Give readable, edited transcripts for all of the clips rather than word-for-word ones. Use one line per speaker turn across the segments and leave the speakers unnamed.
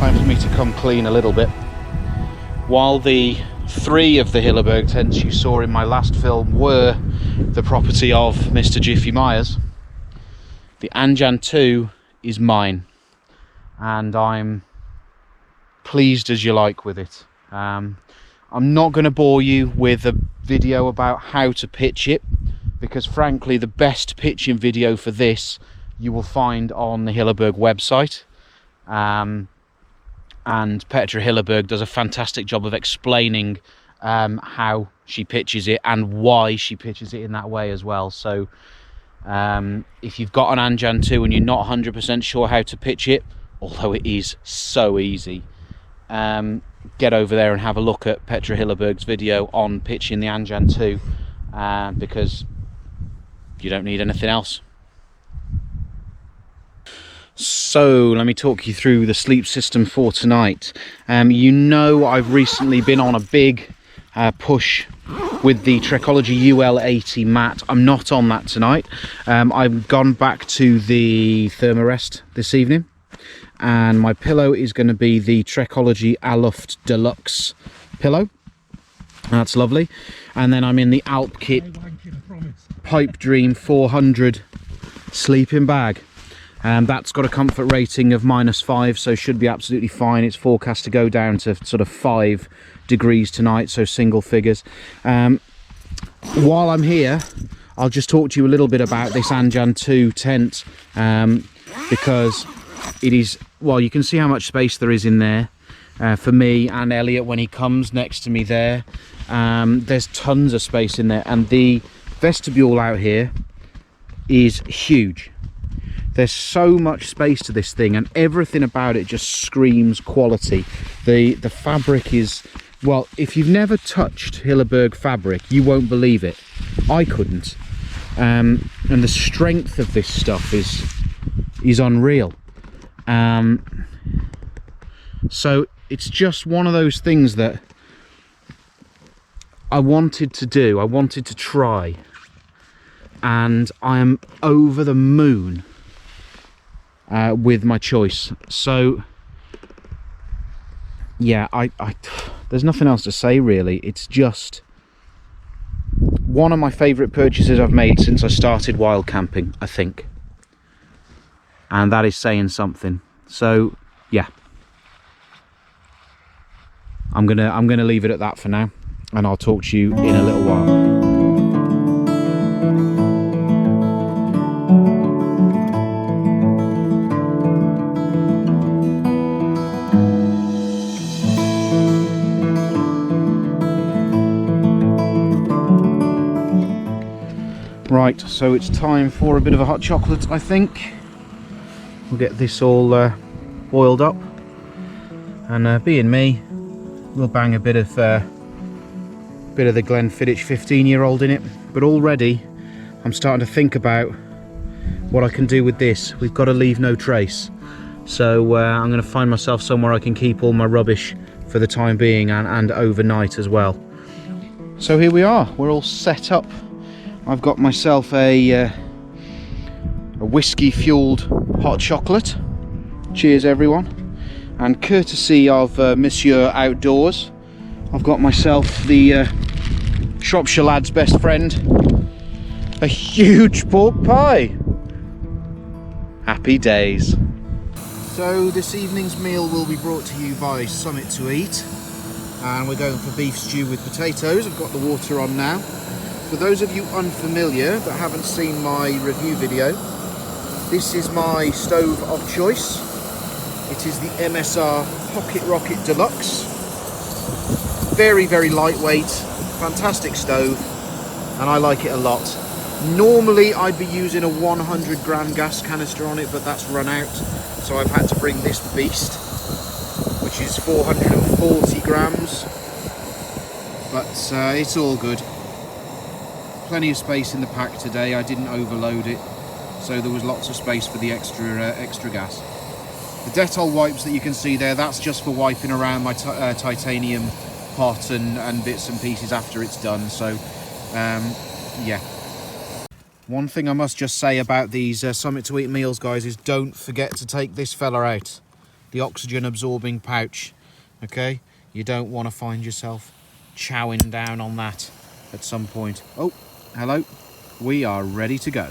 time for me to come clean a little bit. While the 3 of the Hilleberg tents you saw in my last film were the property of Mr. Jiffy Myers, the Anjan 2 is mine, and I'm pleased as you like with it. I'm not going to bore you with a video about how to pitch it, because frankly the best pitching video for this you will find on the Hilleberg website. And Petra Hilleberg does a fantastic job of explaining how she pitches it and why she pitches it in that way as well. So if you've got an Anjan 2 and you're not 100% sure how to pitch it, although it is so easy, get over there and have a look at Petra Hilleberg's video on pitching the Anjan 2, because you don't need anything else. So let me talk you through the sleep system for tonight. You know, I've recently been on a big push with the Trekology UL80 mat. I'm not on that tonight. I've gone back to the Thermarest this evening, and my pillow is going to be the Trekology Aloft Deluxe pillow. That's lovely. And then I'm in the Alp Kit Pipe Dream 400 sleeping bag. That's got a comfort rating of -5, so should be absolutely fine. It's forecast to go down to sort of 5 degrees tonight, so single figures. While I'm here, I'll just talk to you a little bit about this Anjan 2 tent, because it is, well, you can see how much space there is in there for me and Elliot when he comes next to me there. There's tons of space in there, and the vestibule out here is huge. There's so much space to this thing, and everything about it just screams quality. The fabric is, well, if you've never touched Hilleberg fabric, you won't believe it. I couldn't. And the strength of this stuff is unreal. So it's just one of those things that I wanted to do. I wanted to try, and I am over the moon with my choice. So yeah, there's nothing else to say really. It's just one of my favourite purchases I've made since I started wild camping, I think, and that is saying something. So yeah, I'm gonna leave it at that for now, and I'll talk to you in a little while. Right, so it's time for a bit of a hot chocolate, I think. We'll get this all boiled up, and being me, we'll bang a bit of the Glenfiddich 15-year-old in it. But already I'm starting to think about what I can do with this. We've got to leave no trace, so I'm going to find myself somewhere I can keep all my rubbish for the time being, and overnight as well. So here we are, we're all set up. I've got myself a whiskey fueled hot chocolate. Cheers everyone. And courtesy of Monsieur Outdoors, I've got myself the Shropshire lad's best friend, a huge pork pie. Happy days. So this evening's meal will be brought to you by Summit to Eat, and we're going for beef stew with potatoes. I've got the water on now. For those of you unfamiliar that haven't seen my review video, this is my stove of choice. It is the MSR Pocket Rocket Deluxe. Very, very lightweight, fantastic stove, and I like it a lot. Normally I'd be using a 100 gram gas canister on it, but that's run out, so I've had to bring this beast, which is 440 grams, but it's all good. Plenty of space in the pack today. I didn't overload it, so there was lots of space for the extra gas. The Dettol wipes that you can see there, that's just for wiping around my titanium pot and bits and pieces after it's done. So yeah. One thing I must just say about these Summit to Eat meals, guys, is don't forget to take this fella out. the oxygen absorbing pouch. Okay, you don't want to find yourself chowing down on that at some point. Oh, hello, we are ready to go.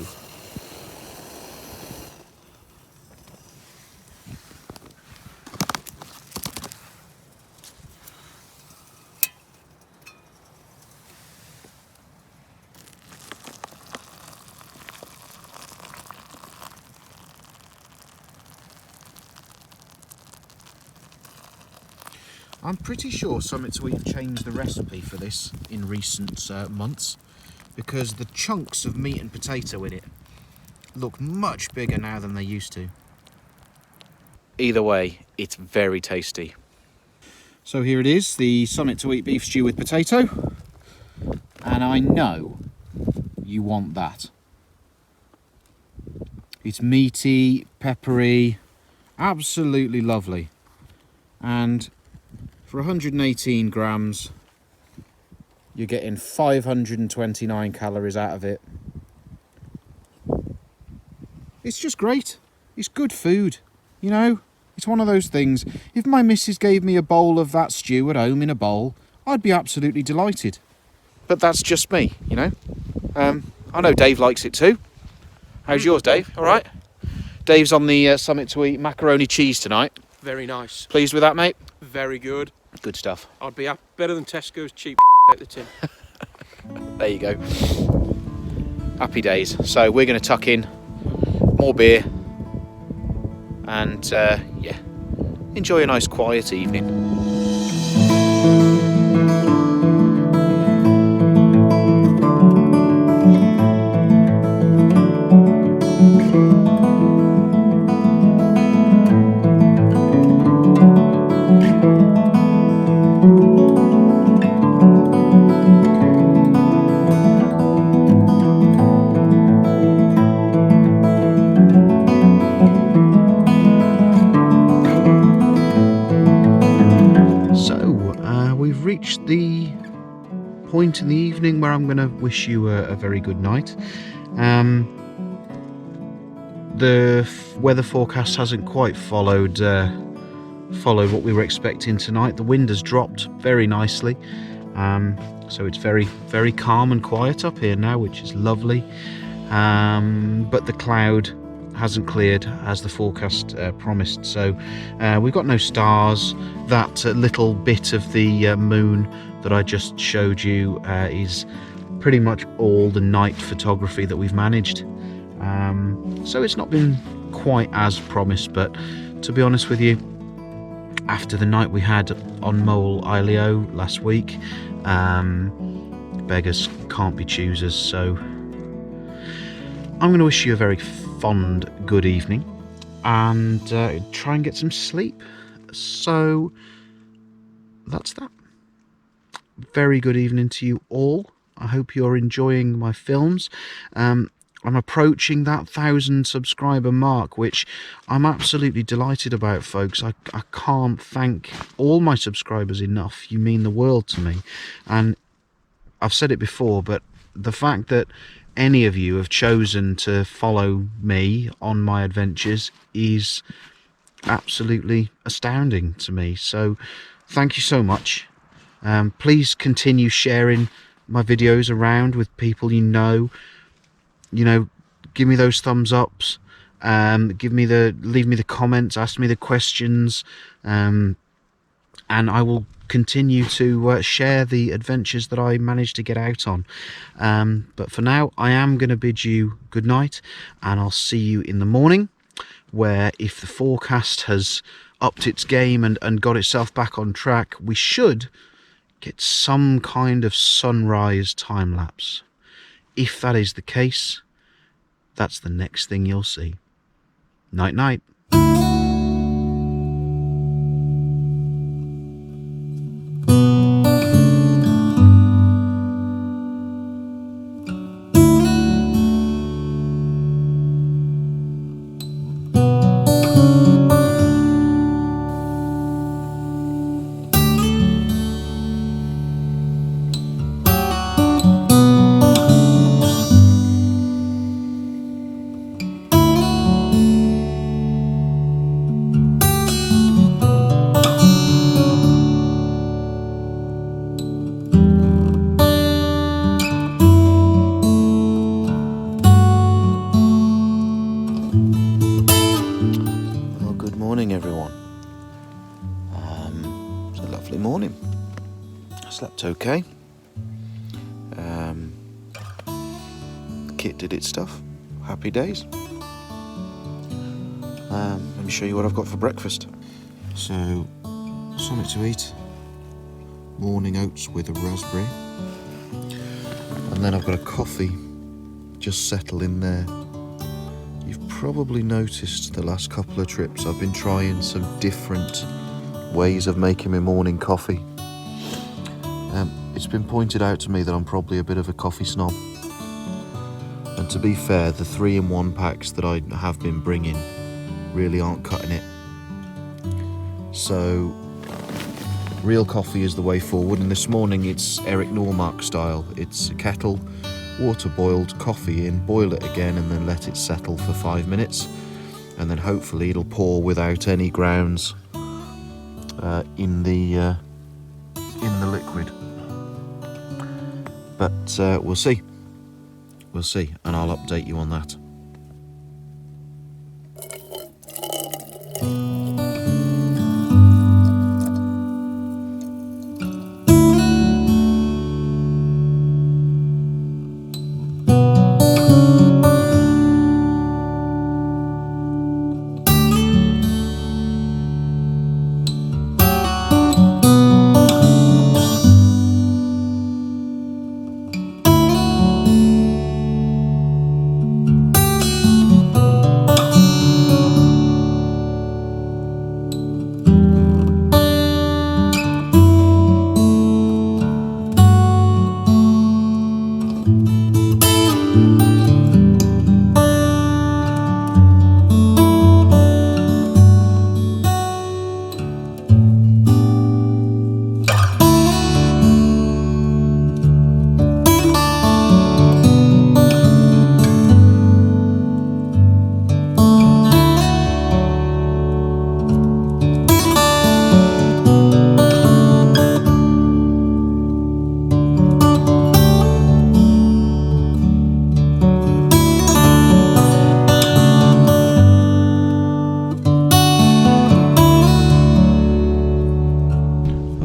I'm pretty sure Summit to Eat changed the recipe for this in recent months, because the chunks of meat and potato in it look much bigger now than they used to. Either way, it's very tasty. So here it is, the Summit to Eat beef stew with potato, and I know you want that. It's meaty, peppery, absolutely lovely, and for 118 grams, you're getting 529 calories out of it. It's just great. It's good food, you know? It's one of those things. If my missus gave me a bowl of that stew at home in a bowl, I'd be absolutely delighted. But that's just me, you know? I know Dave likes it too. How's yours, Dave? All right? Dave's on the Summit to Eat macaroni cheese tonight.
Very nice.
Pleased with that, mate?
Very good.
Good stuff.
I'd be better than Tesco's cheap out the tin.
There you go. Happy days. So we're going to tuck in more beer and yeah, enjoy a nice quiet evening. Reached the point in the evening where I'm going to wish you a very good night. The weather forecast hasn't quite followed what we were expecting tonight. The wind has dropped very nicely, so it's very, very calm and quiet up here now, which is lovely. But the cloud hasn't cleared as the forecast promised, so we've got no stars. That little bit of the moon that I just showed you is pretty much all the night photography that we've managed, so it's not been quite as promised. But to be honest with you, after the night we had on Mole Ileo last week, beggars can't be choosers, so I'm going to wish you a very fond good evening and try and get some sleep. So that's that. Very good evening to you all. I hope you're enjoying my films. I'm approaching that 1,000 subscriber mark, which I'm absolutely delighted about, folks. I can't thank all my subscribers enough. You mean the world to me. And I've said it before, but the fact that any of you have chosen to follow me on my adventures is absolutely astounding to me. So thank you so much. Please continue sharing my videos around with people you know. Give me those thumbs ups, leave me the comments, ask me the questions, and I will continue to share the adventures that I managed to get out on. But for now, I am going to bid you good night, and I'll see you in the morning, where if the forecast has upped its game and got itself back on track, we should get some kind of sunrise time lapse. If that is the case, that's the next thing you'll see. Night night. Lovely morning. Slept okay. The kit did its stuff. Happy days. Let me show you what I've got for breakfast. So, something to eat. Morning oats with a raspberry. And then I've got a coffee just settled in there. You've probably noticed the last couple of trips I've been trying some different ways of making my morning coffee. It's been pointed out to me that I'm probably a bit of a coffee snob. And to be fair, the 3-in-1 packs that I have been bringing really aren't cutting it. So, real coffee is the way forward, and this morning it's Eric Normark style. It's a kettle, water boiled coffee in, boil it again and then let it settle for 5 minutes, and then hopefully it'll pour without any grounds in the liquid. But we'll see, and I'll update you on that.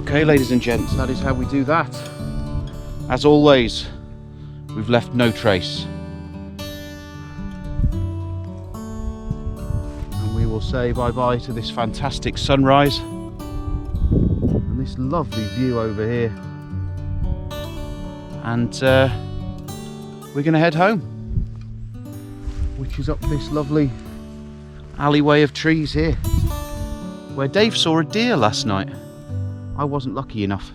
Okay, ladies and gents, that is how we do that. As always, we've left no trace. And we will say bye-bye to this fantastic sunrise and this lovely view over here. And we're going to head home, which is up this lovely alleyway of trees here, where Dave saw a deer last night. I wasn't lucky enough.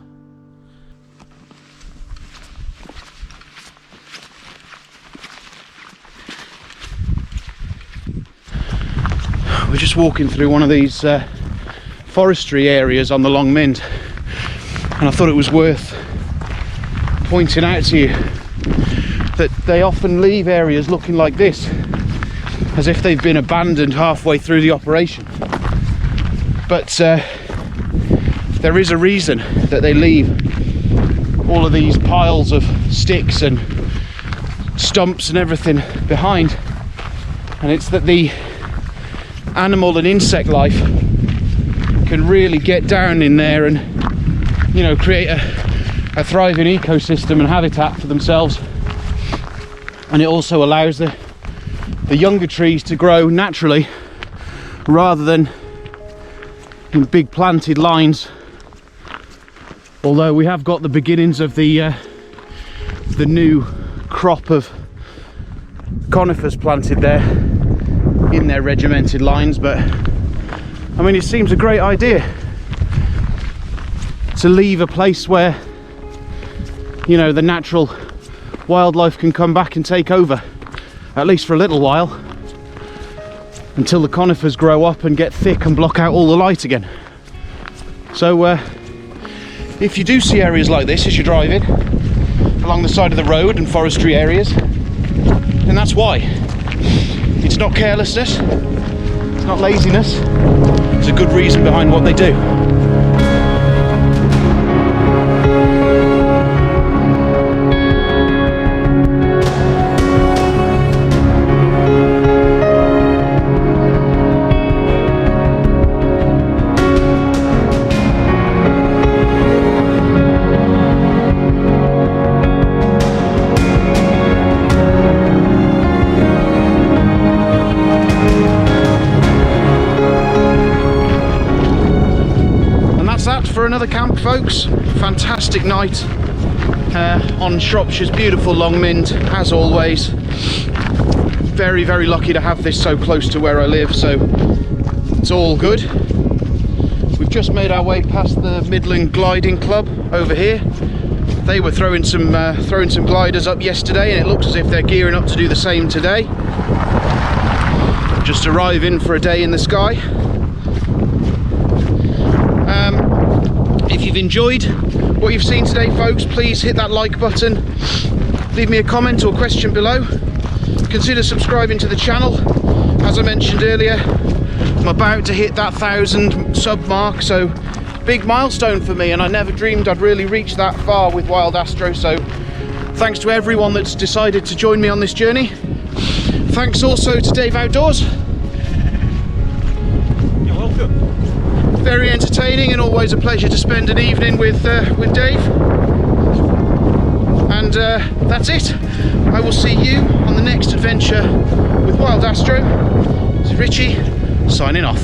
We're just walking through one of these forestry areas on the Long Mynd, and I thought it was worth pointing out to you that they often leave areas looking like this, as if they've been abandoned halfway through the operation. But there is a reason that they leave all of these piles of sticks and stumps and everything behind, and it's that the animal and insect life can really get down in there and, you know, create a thriving ecosystem and habitat for themselves. And it also allows the younger trees to grow naturally rather than in big planted lines. Although we have got the beginnings of the new crop of conifers planted there in their regimented lines, but I mean, it seems a great idea to leave a place where, you know, the natural wildlife can come back and take over, at least for a little while, until the conifers grow up and get thick and block out all the light again. So if you do see areas like this as you're driving along the side of the road and forestry areas, then that's why. It's not carelessness, it's not laziness, there's a good reason behind what they do. another camp, folks. Fantastic night on Shropshire's beautiful Long Mynd, as always. Very, very lucky to have this so close to where I live, so it's all good. We've just made our way past the Midland Gliding Club over here. They were throwing some gliders up yesterday, and it looks as if they're gearing up to do the same today. Just arriving for a day in the sky. If you've enjoyed what you've seen today, folks, please hit that like button, leave me a comment or question below, consider subscribing to the channel. As I mentioned earlier, I'm about to hit that 1,000 sub mark, so big milestone for me, and I never dreamed I'd really reach that far with Wild Astro, so thanks to everyone that's decided to join me on this journey. Thanks also to Dave Outdoors.
You're welcome.
Very entertaining and always a pleasure to spend an evening with Dave. And that's it. I will see you on the next adventure with Wild Astro. This is Richie, signing off.